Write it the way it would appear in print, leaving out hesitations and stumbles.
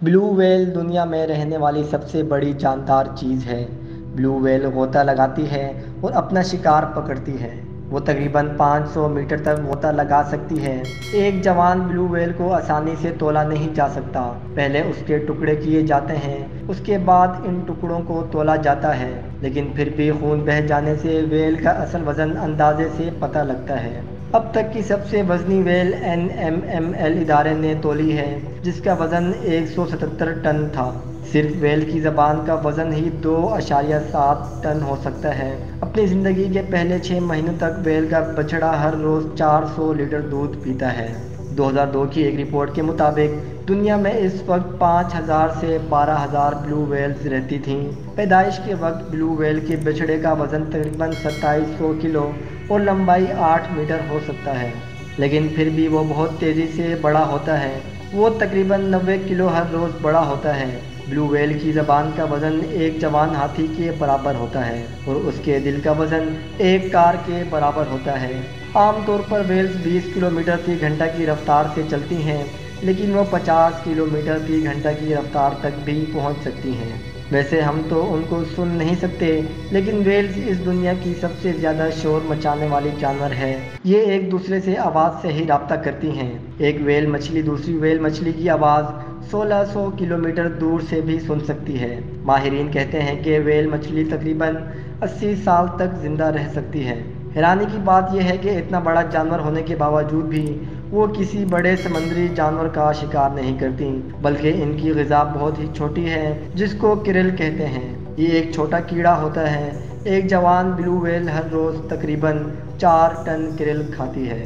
Blue whale दुनिया में रहने वाली सबसे बड़ी जानदार चीज़ है। ब्लू व्हेल गोता लगाती है और अपना शिकार पकड़ती है। वो तकरीबन 500 मीटर तक गोता लगा सकती है। एक जवान ब्लू व्हेल को आसानी से तोला नहीं जा सकता। पहले उसके टुकड़े किए जाते हैं, उसके बाद इन टुकड़ों को तोला जाता है। लेकिन फिर भी खून बह जाने से व्हेल का असल वज़न अंदाजे से पता लगता है। अब तक की सबसे वजनी व्हेल NMML इदारे ने तोली है, जिसका वज़न 177 टन था। सिर्फ व्हेल की ज़बान का वज़न ही 2.7 टन हो सकता है। अपनी ज़िंदगी के पहले 6 महीनों तक व्हेल का बछड़ा हर रोज़ 400 लीटर दूध पीता है। 2002 की एक रिपोर्ट के मुताबिक दुनिया में इस वक्त 5,000 से 12,000 ब्लू व्हेल्स रहती थीं। पैदाइश के वक्त ब्लू व्हेल के बछड़े का वज़न तकरीबन 2700 किलो और लंबाई 8 मीटर हो सकता है, लेकिन फिर भी वो बहुत तेज़ी से बड़ा होता है। वो तकरीबन 90 किलो हर रोज़ बड़ा होता है। ब्लू व्हेल की ज़बान का वज़न एक जवान हाथी के बराबर होता है और उसके दिल का वज़न एक कार के बराबर होता है। आमतौर पर व्हेल्स 20 किलोमीटर फी घंटा की रफ्तार से चलती हैं, लेकिन वो 50 किलोमीटर फी घंटा की रफ्तार तक भी पहुंच सकती हैं। वैसे हम तो उनको सुन नहीं सकते, लेकिन व्हेल्स इस दुनिया की सबसे ज़्यादा शोर मचाने वाली जानवर है। ये एक दूसरे से आवाज़ से ही राब्ता करती हैं। एक व्हेल मछली दूसरी व्हेल मछली की आवाज़ 1600 किलोमीटर दूर से भी सुन सकती है। माहिरीन कहते हैं कि व्हेल मछली तकरीबन 80 साल तक जिंदा रह सकती है। हैरानी की बात यह है कि इतना बड़ा जानवर होने के बावजूद भी वो किसी बड़े समुद्री जानवर का शिकार नहीं करती, बल्कि इनकी ग़िज़ा बहुत ही छोटी है, जिसको क्रिल कहते हैं। ये एक छोटा कीड़ा होता है। एक जवान ब्लू व्हेल हर रोज़ तकरीबन 4 टन क्रिल खाती है।